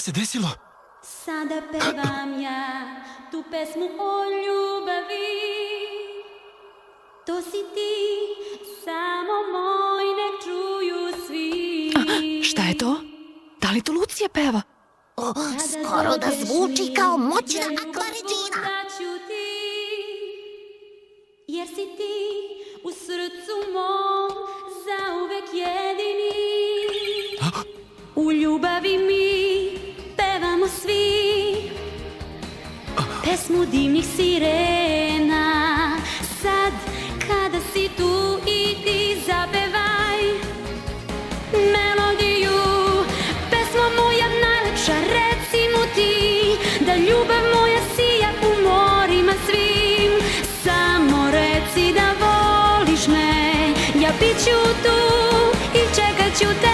se desilo? Sada pevam ja tu pesmu o ljubavi. To si ti, samo moj, nek čuju svi. Šta je to? Da li to Lucija peva? Skoro da zvuči kao moćna akvaređina. Jer si ti u srcu mom zauvek jedini. U ljubavi mi pevamo svi pesmu divnih sirena. Sad kada si tu i ti zapevaj melodiju, pesma moja najlepša, reci mu ti da ljubav moja sija u morima svim. Samo reci da voliš me, ja bit ću tu i čekat ću te.